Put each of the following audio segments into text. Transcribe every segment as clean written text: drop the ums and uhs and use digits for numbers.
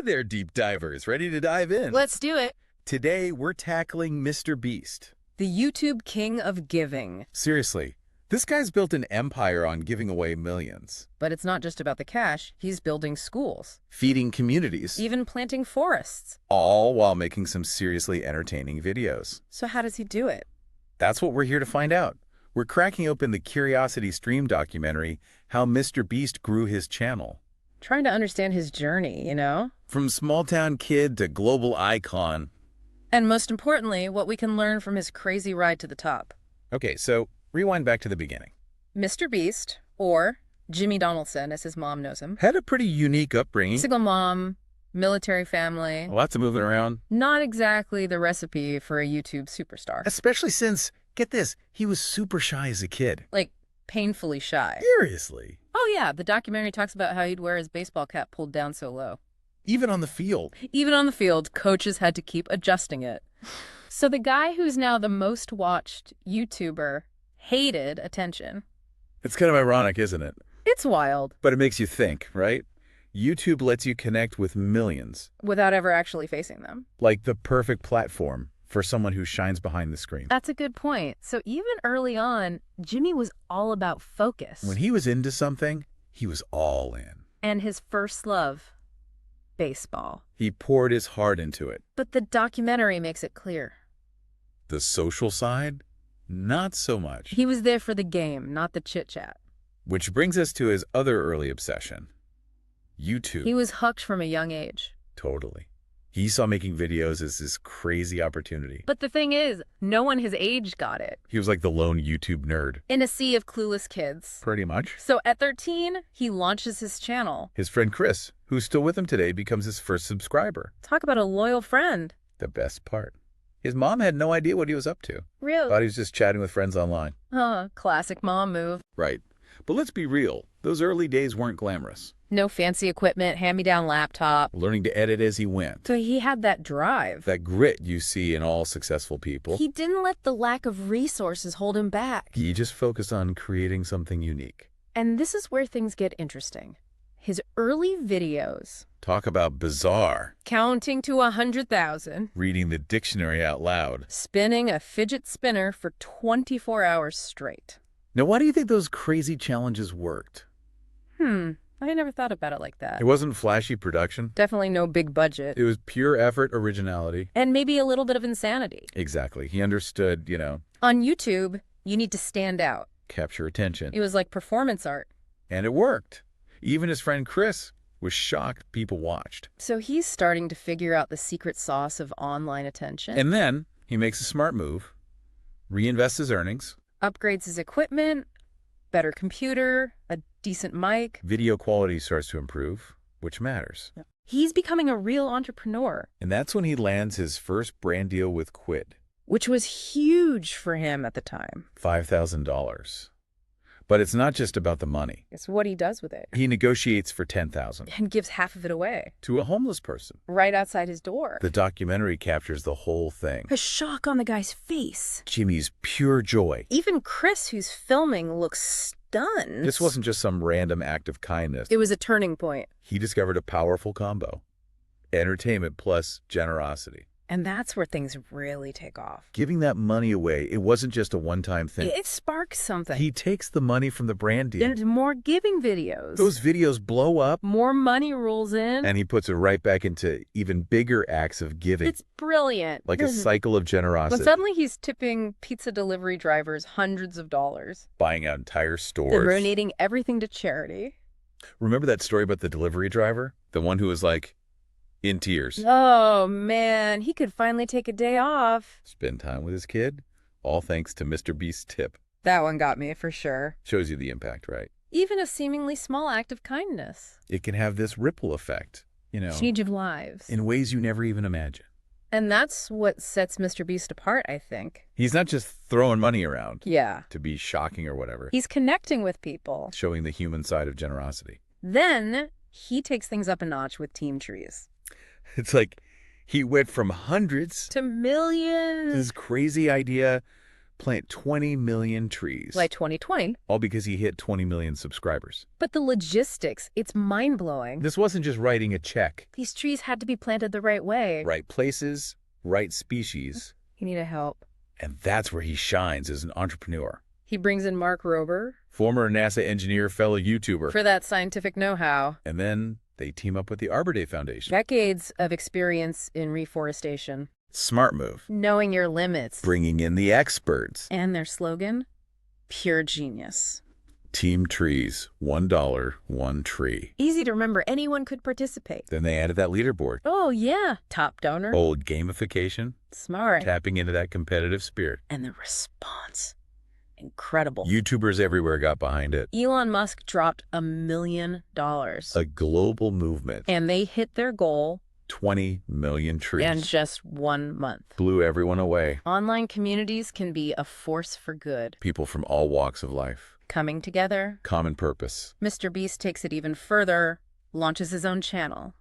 there, deep divers. Ready to dive in? Let's do it. Today, we're tackling MrBeast. The YouTube king of giving. Seriously, this guy's built an empire on giving away millions. But it's not just about the cash. He's building schools. Feeding communities. Even planting forests. All while making some seriously entertaining videos. So how does he do it? That's what we're here to find out. We're cracking open the Curiosity Stream documentary, How MrBeast Grew His Channel. Trying to understand his journey, you know? From small-town kid to global icon. And most importantly, what we can learn from his crazy ride to the top. Okay, so rewind back to the beginning. MrBeast, or Jimmy Donaldson as his mom knows him. Had a pretty unique upbringing. Single mom, military family. Lots of moving around. Not exactly the recipe for a YouTube superstar. Especially since, get this, he was super shy as a kid. Like, painfully shy. Seriously. Oh yeah, the documentary talks about how he'd wear his baseball cap pulled down so low. Even on the field. Even on the field, coaches had to keep adjusting it. So the guy who's now the most watched YouTuber hated attention. It's kind of ironic, isn't it? It's wild. But it makes you think, right? YouTube lets you connect with millions. Without ever actually facing them. Like the perfect platform for someone who shines behind the screen. That's a good point. So even early on, Jimmy was all about focus. When he was into something, he was all in. And his first love, baseball. He poured his heart into it. But the documentary makes it clear. The social side? Not so much. He was there for the game, not the chit-chat. Which brings us to his other early obsession. YouTube. He was hooked from a young age. Totally. He saw making videos as this crazy opportunity. But the thing is, no one his age got it. He was like the lone YouTube nerd. In a sea of clueless kids. Pretty much. So at 13, he launches his channel. His friend Chris, who's still with him today, becomes his first subscriber. Talk about a loyal friend. The best part. His mom had no idea what he was up to. Really? Thought he was just chatting with friends online. Classic mom move. Right. But let's be real. Those early days weren't glamorous. No fancy equipment, hand-me-down laptop. Learning to edit as he went. So he had that drive. That grit you see in all successful people. He didn't let the lack of resources hold him back. He just focused on creating something unique. And this is where things get interesting. His early videos. Talk about bizarre. Counting to 100,000. Reading the dictionary out loud. Spinning a fidget spinner for 24 hours straight. Now, why do you think those crazy challenges worked? I never thought about it like that. It wasn't flashy production. Definitely no big budget. It was pure effort, originality. And maybe a little bit of insanity. Exactly. He understood, On YouTube, you need to stand out. Capture attention. It was like performance art. And it worked. Even his friend Chris was shocked people watched. So he's starting to figure out the secret sauce of online attention. And then he makes a smart move, reinvests his earnings. Upgrades his equipment, better computer, a decent mic. Video quality starts to improve, which matters. He's becoming a real entrepreneur. And that's when he lands his first brand deal with Quid. Which was huge for him at the time. $5,000. But it's not just about the money. It's what he does with it. He negotiates for $10,000. And gives half of it away. To a homeless person. Right outside his door. The documentary captures the whole thing. A shock on the guy's face. Jimmy's pure joy. Even Chris, who's filming, looks stunned. This wasn't just some random act of kindness. It was a turning point. He discovered a powerful combo. Entertainment plus generosity. And that's where things really take off. Giving that money away, it wasn't just a one-time thing. It sparks something. He takes the money from the brand deal. Into more giving videos. Those videos blow up. More money rolls in. And he puts it right back into even bigger acts of giving. It's brilliant. Like a cycle of generosity. But suddenly he's tipping pizza delivery drivers hundreds of dollars. Buying out entire stores. Donating everything to charity. Remember that story about the delivery driver? The one who was like, in tears. Oh, man. He could finally take a day off. Spend time with his kid. All thanks to MrBeast's tip. That one got me, for sure. Shows you the impact, right? Even a seemingly small act of kindness. It can have this ripple effect, Change of lives. in ways you never even imagine. And that's what sets MrBeast apart, I think. He's not just throwing money around. Yeah. To be shocking or whatever. He's connecting with people. Showing the human side of generosity. Then he takes things up a notch with Team Trees. It's like he went from hundreds to millions. This crazy idea plant 20 million trees. By 2020. All because he hit 20 million subscribers. But the logistics, it's mind-blowing. This wasn't just writing a check. These trees had to be planted the right way. Right places, right species. He needed help. And that's where he shines as an entrepreneur. He brings in Mark Rober. Former NASA engineer, fellow YouTuber. For that scientific know-how. And then they team up with the Arbor Day Foundation. Decades of experience in reforestation. Smart move. Knowing your limits. Bringing in the experts. And their slogan? Pure genius. Team Trees, $1, 1 tree. Easy to remember, anyone could participate. Then they added that leaderboard. Oh, yeah. Top donor. Old gamification. Smart. Tapping into that competitive spirit. And the response. Incredible. YouTubers everywhere got behind it. Elon Musk dropped $1 million. A global movement. And they hit their goal. 20 million trees. In just 1 month. Blew everyone away. Online communities can be a force for good. People from all walks of life. Coming together. Common purpose. MrBeast takes it even further, launches his own channel.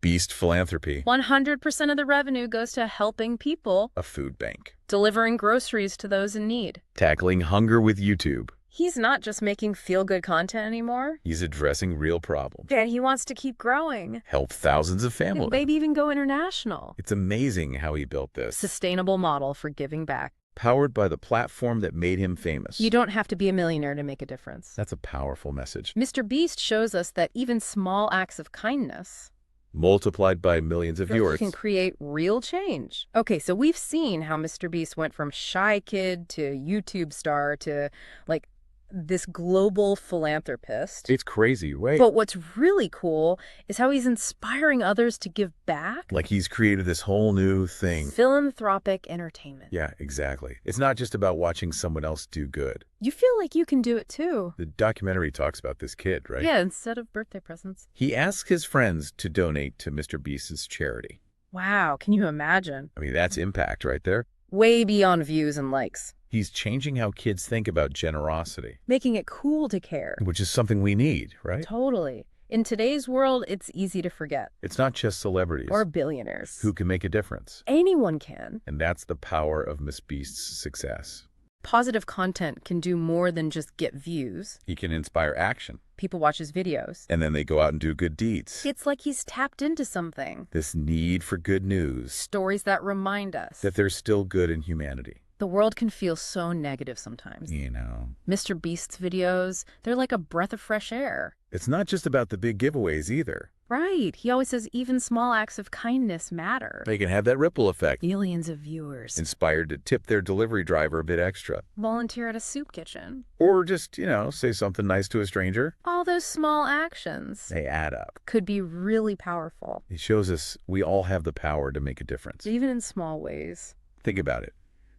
Beast Philanthropy. 100% of the revenue goes to helping people. A food bank. Delivering groceries to those in need. Tackling hunger with YouTube. He's not just making feel-good content anymore. He's addressing real problems. And he wants to keep growing. Help thousands of families. Maybe even go international. It's amazing how he built this. Sustainable model for giving back. Powered by the platform that made him famous. You don't have to be a millionaire to make a difference. That's a powerful message. MrBeast shows us that even small acts of kindness, multiplied by millions of viewers, can create real change. Okay, so we've seen how MrBeast went from shy kid to YouTube star to, like, this global philanthropist. It's crazy, right? But what's really cool is how he's inspiring others to give back. Like he's created this whole new thing. Philanthropic entertainment. Yeah, exactly. It's not just about watching someone else do good. You feel like you can do it too. The documentary talks about this kid, right? Yeah, instead of birthday presents. He asks his friends to donate to MrBeast's charity. Wow, can you imagine? I mean, that's impact right there. Way beyond views and likes. He's changing how kids think about generosity. Making it cool to care. Which is something we need, right? Totally. In today's world, it's easy to forget. It's not just celebrities. Or billionaires. Who can make a difference. Anyone can. And that's the power of MrBeast's success. Positive content can do more than just get views. He can inspire action. People watch his videos. And then they go out and do good deeds. It's like he's tapped into something. This need for good news. Stories that remind us that there's still good in humanity. The world can feel so negative sometimes. You know. MrBeast's videos, they're like a breath of fresh air. It's not just about the big giveaways either. Right. He always says even small acts of kindness matter. They can have that ripple effect. Millions of viewers. Inspired to tip their delivery driver a bit extra. Volunteer at a soup kitchen. Or just, say something nice to a stranger. All those small actions. They add up. Could be really powerful. It shows us we all have the power to make a difference. Even in small ways. Think about it.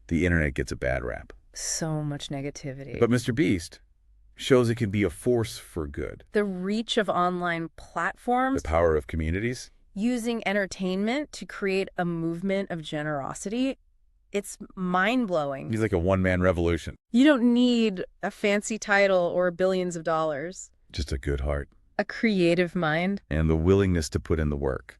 The internet gets a bad rap. So much negativity. But MrBeast shows it can be a force for good. The reach of online platforms. The power of communities. Using entertainment to create a movement of generosity. It's mind-blowing. He's like a one-man revolution. You don't need a fancy title or billions of dollars. Just a good heart. A creative mind. And the willingness to put in the work.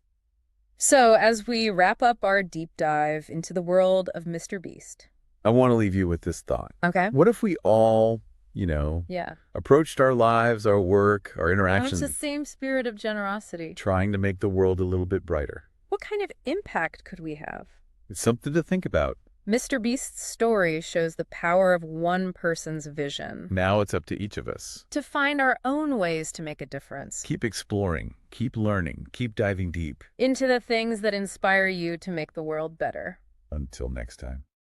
So, as we wrap up our deep dive into the world of MrBeast, I want to leave you with this thought. Okay. What if we all, approached our lives, our work, our interactions, the same spirit of generosity, trying to make the world a little bit brighter? What kind of impact could we have? It's something to think about. MrBeast's story shows the power of one person's vision. Now it's up to each of us to find our own ways to make a difference. Keep exploring, keep learning, keep diving deep into the things that inspire you to make the world better. Until next time.